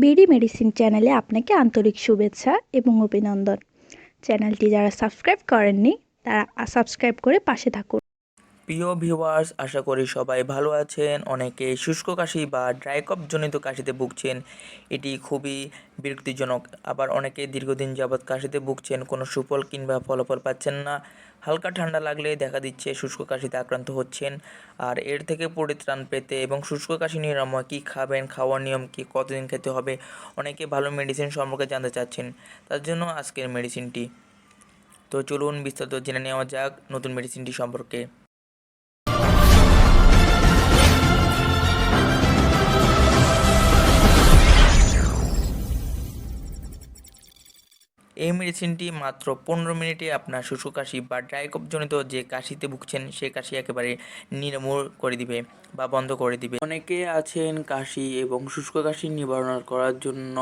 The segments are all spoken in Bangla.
বিডি মেডিসিন চ্যানেলে আপনাকে আন্তরিক শুভেচ্ছা এবং অভিনন্দন। চ্যানেলটি যারা সাবস্ক্রাইব করেননি তারা সাবস্ক্রাইব করে পাশে থাকুন। প্রিয় ভিউয়ার্স, আশা করি সবাই ভালো আছেন। অনেকে শুষ্ক কাশি বা ড্রাই কফ জনিত কাশিতে ভুগছেন, এটি খুবই বিরক্তিজনক। আবার অনেকে দীর্ঘদিন যাবৎ কাশিতে ভুগছেন, কোনো সুফল কিংবা ফলাফল পাচ্ছেন না। হালকা ঠান্ডা লাগলে দেখা দিচ্ছে শুষ্ক কাশিতে আক্রান্ত হচ্ছেন। আর এর থেকে পরিত্রাণ পেতে এবং শুষ্ক কাশি নিরাময় কী খাবেন, খাওয়ার নিয়ম কী, কতদিন খেতে হবে, অনেকে ভালো মেডিসিন সম্পর্কে জানতে চাচ্ছেন। তার জন্য আজকের মেডিসিনটি। তো চলুন বিস্তারিত জেনে নেওয়া যাক নতুন মেডিসিনটি সম্পর্কে। এই মেডিসিনটি মাত্র 15 মিনিটে আপনার শুষ্ক কাশি বা ড্রাই কফ জনিত যে কাশিতে ভুগছেন সে কাশি একেবারে নির্মূল করে দিবে বা বন্ধ করে দিবে। অনেকে আছেন কাশি এবং শুষ্ক কাশি নিবারণ করার জন্য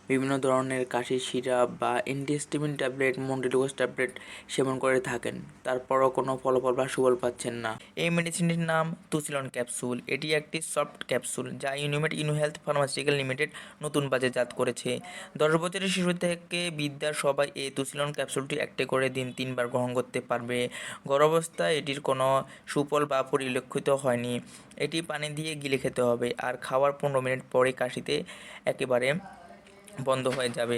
বিভিন্ন ধরনের কাশির সিরাপ বা অ্যান্টিহিস্টামিন ট্যাবলেট, মন্টেলিগোস ট্যাবলেট সেবন করে থাকেন, তারপরও কোনো ফলাফল বা সুফল পাচ্ছেন না। এই মেডিসিনটির নাম তুসিলন ক্যাপসুল। এটি একটি সফট ক্যাপসুল যা ইউনিমেড ইনুহেলথ ফার্মাসিউটিক্যাল লিমিটেড নতুন বাজারজাত করেছে। 10 বছরের শিশু থেকে বৃদ্ধার সবাই এই তুসিলন ক্যাপসুলটি একটি করে দিন 3 বার গ্রহণ করতে পারবে। গর্ভাবস্থায় এটির কোনো সুফল বা পরিলক্ষিত হয়নি। এটি পানি দিয়ে গিলে খেতে হবে আর খাওয়ার 15 মিনিট পরে কাশিতে একেবারে বন্ধ হয়ে যাবে।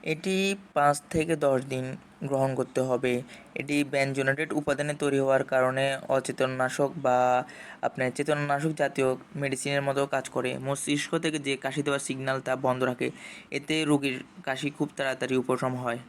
এটি 5 থেকে 10 দিন গ্রহণ করতে হবে। এটি বেনজোনেটেড উপাদানে তৈরি হওয়ার কারণে অচেতননাশক বা আপনার চেতনানাশক জাতীয় মেডিসিনের মতো কাজ করে। মস্তিষ্ক থেকে যে কাশি দেওয়ার সিগন্যাল তা বন্ধ রাখে। এতে রোগীর কাশি খুব তাড়াতাড়ি উপশম হয়।